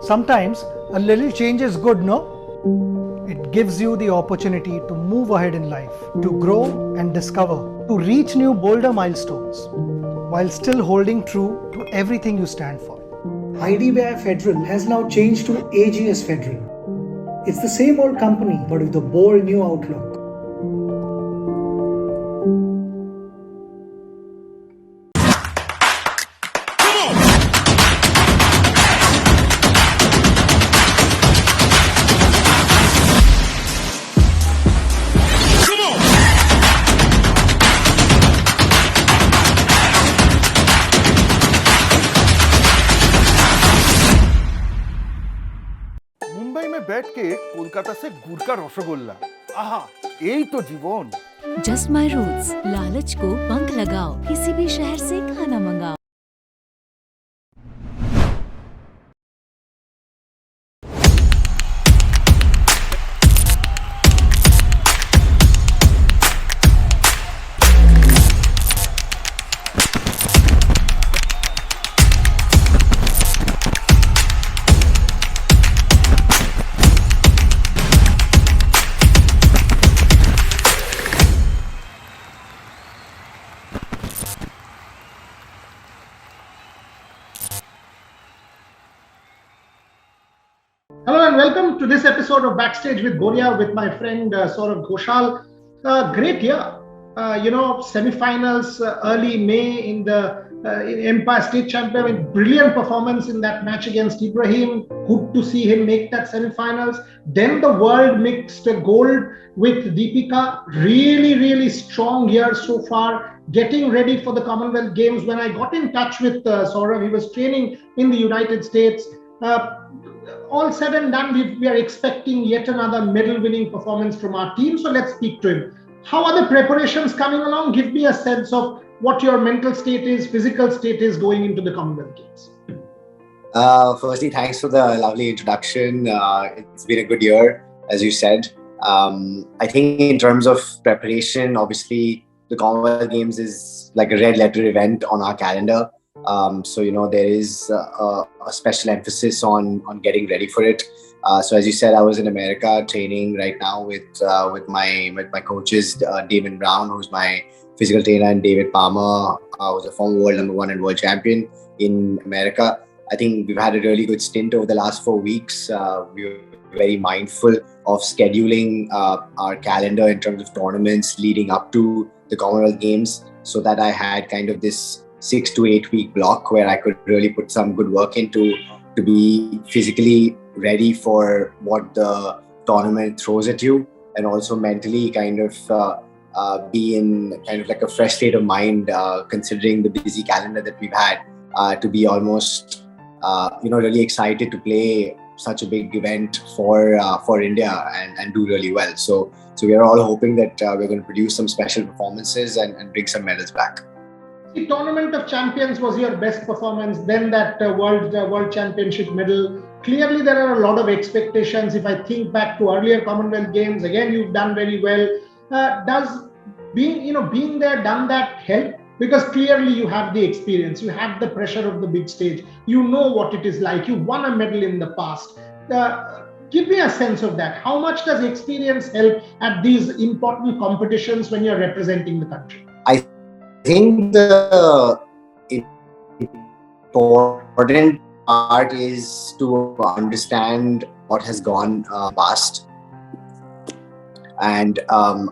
Sometimes a little change is good, no? It gives you the opportunity to move ahead in life, to grow and discover, to reach new bolder milestones, while still holding true to everything you stand for. IDBI Federal has now changed to AGS Federal. It's the same old company but with a bold new outlook. Mumbai में बैठ के कोलकाता से गुड़ का रसगुल्ला, आहा, यही तो जीवन। जस्ट माई रूट्स, लालच को पंख लगाओ, किसी भी शहर से खाना मंगाओ। Hello and welcome to this episode of Backstage with Goria with my friend Saurav Ghosal. Great year. Semi-finals early May in the Empire State Champion with brilliant performance in that match against Ibrahim. Good to see him make that semi-finals. Then the world mixed gold with Deepika. Really strong year so far. Getting ready for the Commonwealth Games. When I got in touch with Saurav, he was training in the United States. All said and done, we are expecting yet another medal-winning performance from our team. So let's speak to him. How are the preparations coming along? Give me a sense of what your mental state is, physical state is going into the Commonwealth Games. Firstly, thanks for the lovely introduction. It's been a good year, as you said. I think in terms of preparation, obviously, the Commonwealth Games is like a red letter event on our calendar. So there is a special emphasis on getting ready for it. So as you said, I was in America training right now with my coaches, David Brown, who's my physical trainer, and David Palmer, who's a former world number 1 and world champion in America. I think we've had a really good stint over the last 4 weeks. We were very mindful of scheduling our calendar in terms of tournaments leading up to the Commonwealth Games, so that I had kind of this 6 to 8 week block where I could really put some good work into to be physically ready for what the tournament throws at you, and also mentally kind of be in kind of like a fresh state of mind, considering the busy calendar that we've had, to be almost really excited to play such a big event for India and do really well. So we are all hoping that we're going to produce some special performances and bring some medals back. The Tournament of Champions was your best performance, then that World Championship medal. Clearly, there are a lot of expectations. If I think back to earlier Commonwealth Games, again, you've done very well. Does being there, done that help? Because clearly you have the experience, you have the pressure of the big stage, you know what it is like, you won a medal in the past. Give me a sense of that. How much does experience help at these important competitions when you're representing the country? I think the important part is to understand what has gone past and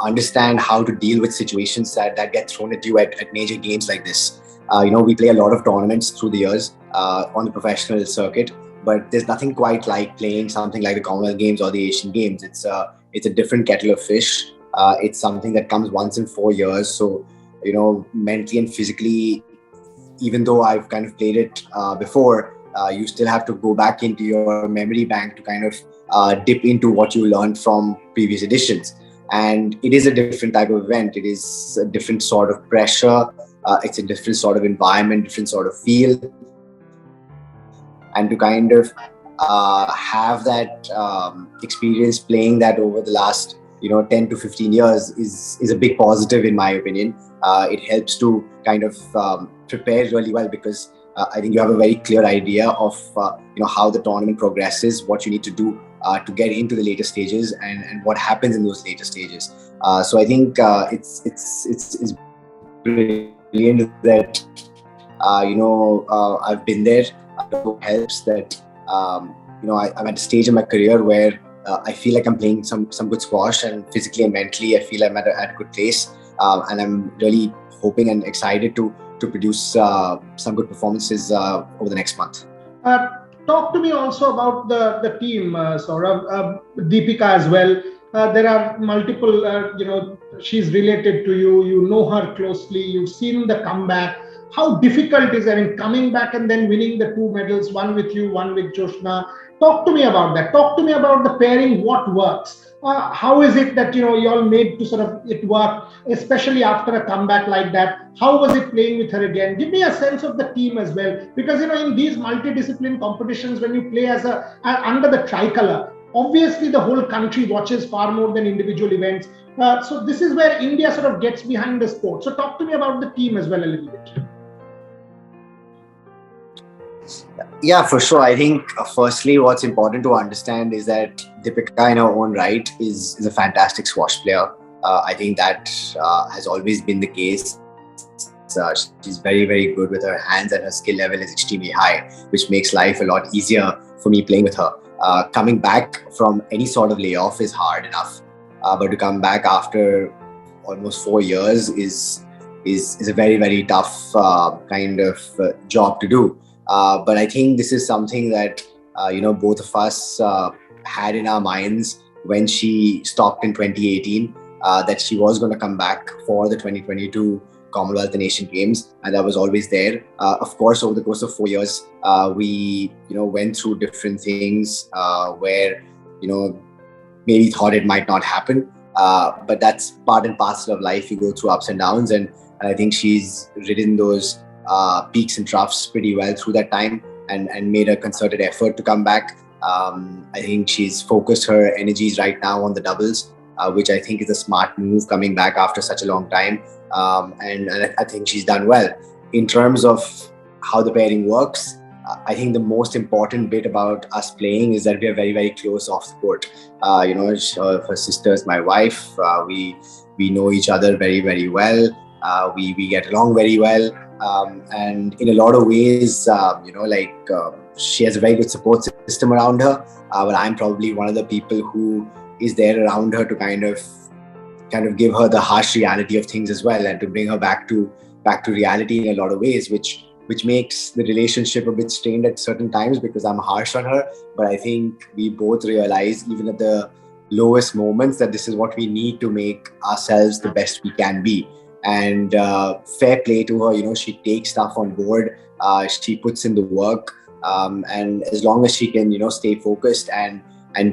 understand how to deal with situations that get thrown at you at major games like this. We play a lot of tournaments through the years on the professional circuit, but there's nothing quite like playing something like the Commonwealth Games or the Asian Games. It's a different kettle of fish. It's something that comes once in 4 years. So, mentally and physically, even though I've kind of played it before, you still have to go back into your memory bank to kind of dip into what you learned from previous editions. And it is a different type of event. It is a different sort of pressure. It's a different sort of environment, different sort of feel. And to kind of have that experience playing that over the last 10 to 15 years is a big positive in my opinion. It helps to kind of prepare really well, because I think you have a very clear idea of how the tournament progresses, what you need to do to get into the later stages, and what happens in those later stages. So I think it's brilliant that I've been there. It helps that I'm at a stage in my career where I feel like I'm playing some good squash, and physically and mentally I feel I'm at a good place, and I'm really hoping and excited to produce some good performances over the next month. Talk to me also about the team, Saurav. Deepika as well. There are multiple, she's related to you, you know her closely, you've seen the comeback. How difficult is it coming back and then winning the 2 medals, one with you, one with Joshna? Talk to me about that. Talk to me about the pairing, what works. How is it that you all made to sort of it work, especially after a comeback like that? How was it playing with her again? Give me a sense of the team as well, because in these multidiscipline competitions, when you play as under the tricolor, obviously the whole country watches far more than individual events. So this is where India sort of gets behind the sport. So talk to me about the team as well a little bit. Yeah, for sure. I think firstly, what's important to understand is that Deepika in her own right is a fantastic squash player. I think that has always been the case. She's very, very good with her hands, and her skill level is extremely high, which makes life a lot easier for me playing with her. Coming back from any sort of layoff is hard enough, but to come back after almost 4 years is a very, very tough kind of job to do. But I think this is something that both of us had in our minds when she stopped in 2018, that she was going to come back for the 2022 Commonwealth and Asian Games, and that was always there. Of course, over the course of 4 years, we went through different things where maybe thought it might not happen, but that's part and parcel of life. You go through ups and downs, and I think she's ridden those peaks and troughs pretty well through that time, and made a concerted effort to come back. I think she's focused her energies right now on the doubles, which I think is a smart move, coming back after such a long time. And I think she's done well. In terms of how the pairing works, I think the most important bit about us playing is that we are very, very close off the court. Her sister is my wife. We know each other very, very well. We get along very well. And in a lot of ways, she has a very good support system around her. But I'm probably one of the people who is there around her to kind of give her the harsh reality of things as well, and to bring her back to reality in a lot of ways, which makes the relationship a bit strained at certain times because I'm harsh on her. But I think we both realize, even at the lowest moments, that this is what we need to make ourselves the best we can be. And fair play to her, she takes stuff on board, she puts in the work, and as long as she can stay focused and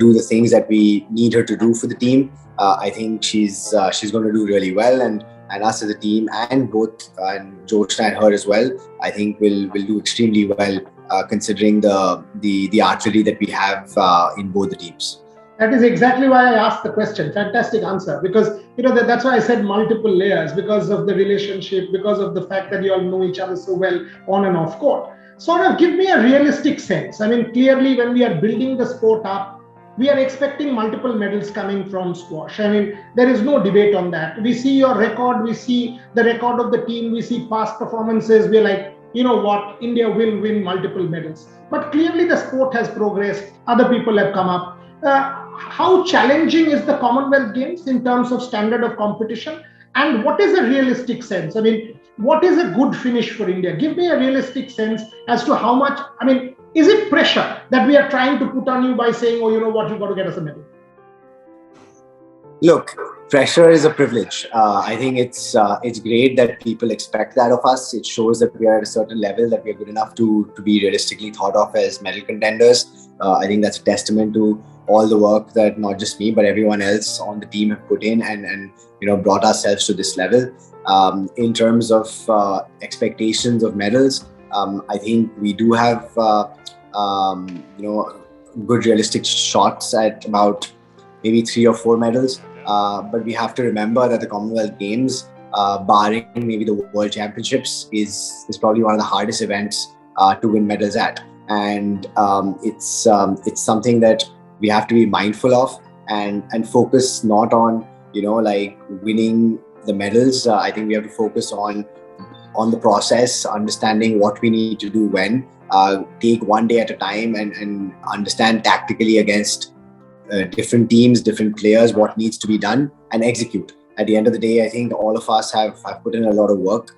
do the things that we need her to do for the team, I think she's going to do really well, and us as a team, and both and Joshna and her as well, I think will do extremely well, considering the artillery that we have in both the teams. That is exactly why I asked the question. Fantastic answer. Because, that's why I said multiple layers, because of the relationship, because of the fact that you all know each other so well on and off court. Sort of give me a realistic sense. I mean, clearly when we are building the sport up, we are expecting multiple medals coming from squash. I mean, there is no debate on that. We see your record, we see the record of the team, we see past performances. We're like, what, India will win multiple medals. But clearly the sport has progressed. Other people have come up. How challenging is the Commonwealth Games in terms of standard of competition? And what is a realistic sense? I mean, what is a good finish for India? Give me a realistic sense as to how much, is it pressure that we are trying to put on you by saying, oh, you've got to get us a medal? Look, pressure is a privilege. I think it's great that people expect that of us. It shows that we are at a certain level, that we are good enough to be realistically thought of as medal contenders. I think that's a testament to all the work that not just me, but everyone else on the team have put in and brought ourselves to this level. In terms of expectations of medals, I think we do have good realistic shots at about maybe 3 or 4 medals. But we have to remember that the Commonwealth Games, barring maybe the World Championships, is probably one of the hardest events to win medals at. And it's something that we have to be mindful of and focus not on, like winning the medals. I think we have to focus on the process, understanding what we need to do when, take one day at a time and understand tactically against different teams, different players, what needs to be done and execute. At the end of the day, I think all of us have put in a lot of work.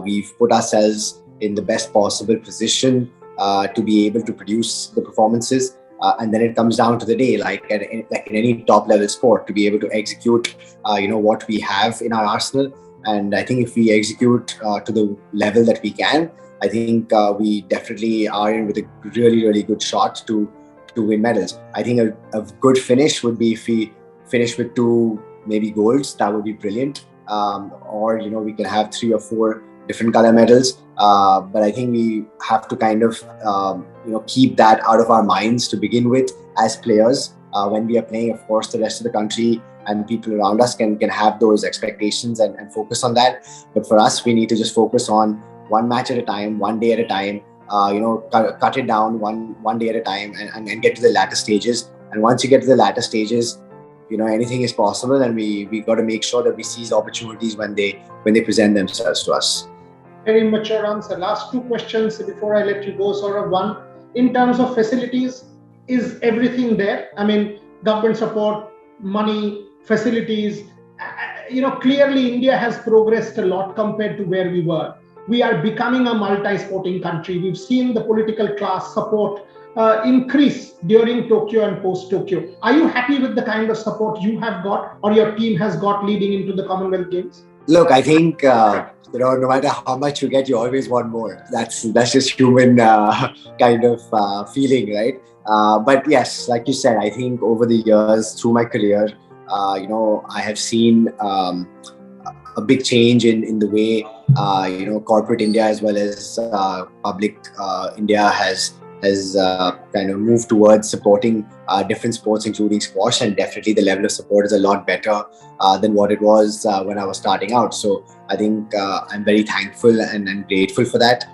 We've put ourselves in the best possible position to be able to produce the performances. And then it comes down to the day, like in any top level sport, to be able to execute, what we have in our arsenal. And I think if we execute to the level that we can, I think we definitely are in with a really, really good shot to win medals. I think a good finish would be if we finish with 2 maybe golds. That would be brilliant. Or we can have 3 or 4 different color medals. But I think we have to kind of keep that out of our minds to begin with as players. When we are playing, of course, the rest of the country and people around us can have those expectations and focus on that. But for us, we need to just focus on one match at a time, one day at a time, cut it down one day at a time and get to the latter stages. And once you get to the latter stages, anything is possible, and we got to make sure that we seize opportunities when they present themselves to us. Very mature answer. Last 2 questions before I let you go, Saurav. One, in terms of facilities, is everything there? I mean, government support, money, facilities. Clearly India has progressed a lot compared to where we were. We are becoming a multi-sporting country. We've seen the political class support increase during Tokyo and post-Tokyo. Are you happy with the kind of support you have got or your team has got leading into the Commonwealth Games? Look, I think no matter how much you get, you always want more. That's just human kind of feeling, right? But yes, like you said, I think over the years through my career, I have seen a big change in the way corporate India as well as public India has kind of moved towards supporting different sports, including squash, and definitely the level of support is a lot better than what it was when I was starting out. So I think I'm very thankful and grateful for that.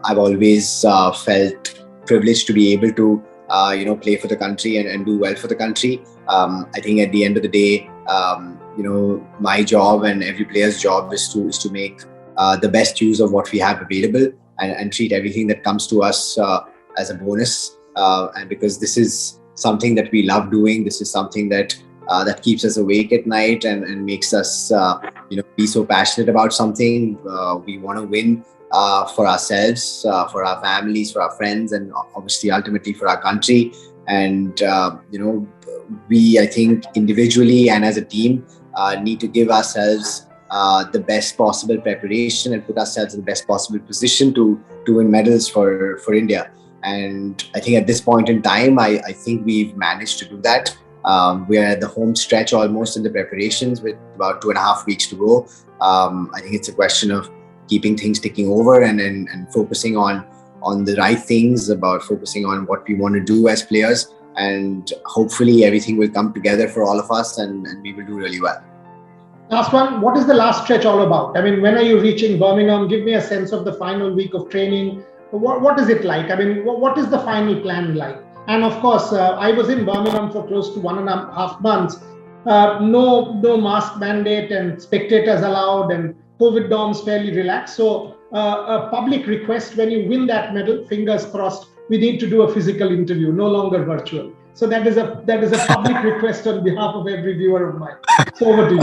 I've always felt privileged to be able to play for the country and do well for the country. I think at the end of the day, my job and every player's job is to make the best use of what we have available and treat everything that comes to us as a bonus. And because this is something that we love doing, this is something that keeps us awake at night and makes us be so passionate about something. We want to win for ourselves, for our families, for our friends, and obviously ultimately for our country. And we, I think, individually and as a team need to give ourselves the best possible preparation and put ourselves in the best possible position to win medals for India. And I think at this point in time, I think we've managed to do that. We are at the home stretch almost in the preparations with about 2.5 weeks to go. I think it's a question of keeping things ticking over and focusing on the right things, about focusing on what we want to do as players. And hopefully everything will come together for all of us and we will do really well. Last one, what is the last stretch all about? I mean, when are you reaching Birmingham? Give me a sense of the final week of training. What is it like? I mean, what is the final plan like? And of course, I was in Birmingham for close to 1.5 months. No mask mandate and spectators allowed, and COVID norms fairly relaxed. So a public request, when you win that medal, fingers crossed, we need to do a physical interview, no longer virtual. So that is a public request on behalf of every viewer of mine. So over to you.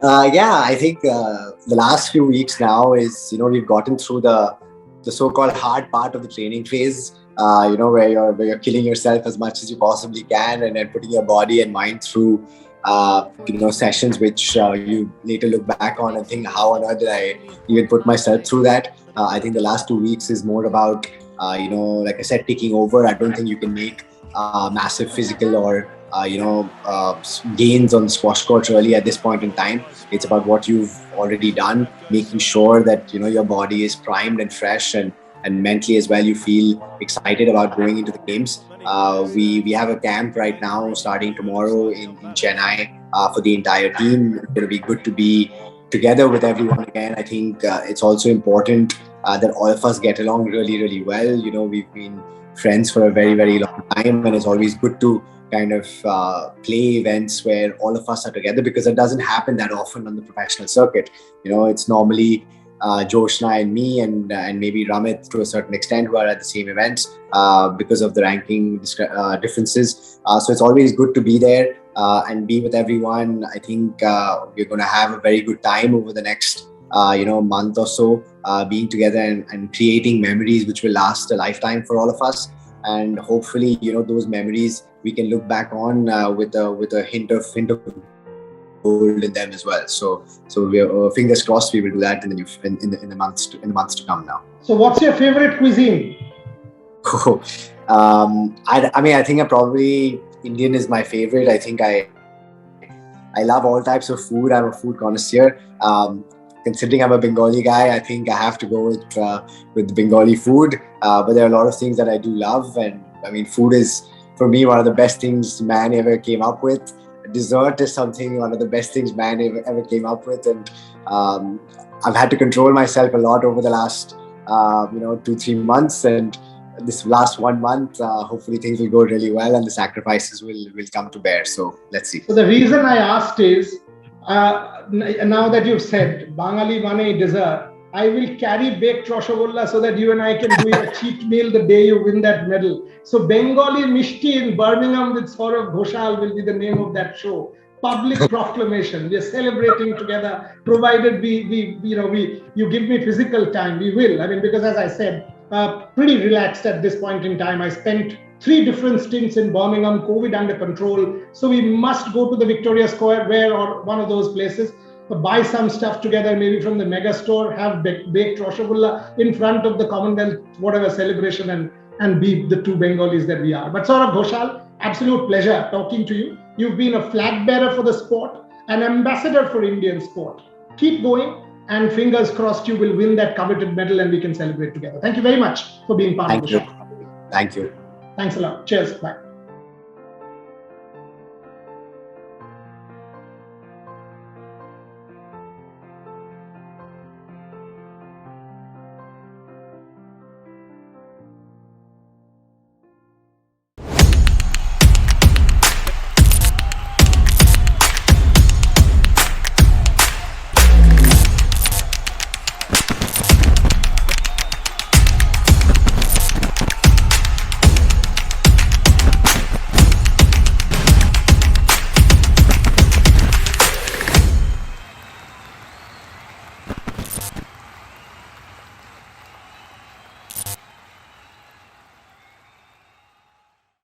I think the last few weeks now is, we've gotten through the so-called hard part of the training phase, where you're killing yourself as much as you possibly can and then putting your body and mind through, sessions which you later look back on and think, how on earth did I even put myself through that? I think the last 2 weeks is more about, like I said, taking over. I don't think you can make massive physical or gains on the squash court really at this point in time. It's about what you've already done, making sure that your body is primed and fresh, and mentally as well you feel excited about going into the games. We have a camp right now starting tomorrow in Chennai for the entire team. It's going to be good to be together with everyone again. I think it's also important that all of us get along really, really well. You know, we've been friends for a very, very long time, and it's always good to kind of play events where all of us are together, because it doesn't happen that often on the professional circuit. You know, it's normally Joshna and me and maybe Ramit to a certain extent who are at the same events because of the ranking differences. So it's always good to be there and be with everyone. I think we're going to have a very good time over the next month or so, being together and creating memories which will last a lifetime for all of us. And hopefully, those memories we can look back on with a hint of gold in them as well. So we're fingers crossed we will do that in the months to come now. So what's your favorite cuisine? I think probably Indian is my favorite. I think I love all types of food. I'm a food connoisseur. Considering I'm a Bengali guy, I think I have to go with Bengali food. But there are a lot of things that I do love, and I mean, food is for me one of the best things man ever came up with. Dessert is one of the best things man ever came up with, and I've had to control myself a lot over the last 2-3 months, and this last 1 month, hopefully things will go really well and the sacrifices will come to bear. So let's see. So the reason I asked is, now that you've said Bangali Mane dessert, I will carry baked rasgulla so that you and I can do a cheat meal the day you win that medal. So Bengali Mishti in Birmingham with Saurav Ghosal will be the name of that show. Public proclamation. We are celebrating together, provided you give me physical time. We will. I mean, because as I said, pretty relaxed at this point in time. I spent 3 different stints in Birmingham, COVID under control. So we must go to the Victoria Square or one of those places, buy some stuff together, maybe from the mega store, have baked rasgulla in front of the Commonwealth, whatever celebration, and be the 2 Bengalis that we are. But Saurav Ghosal, absolute pleasure talking to you. You've been a flag bearer for the sport, an ambassador for Indian sport. Keep going, and fingers crossed you will win that coveted medal and we can celebrate together. Thank you very much for being part of the show. Thank you. Thanks a lot. Cheers. Bye.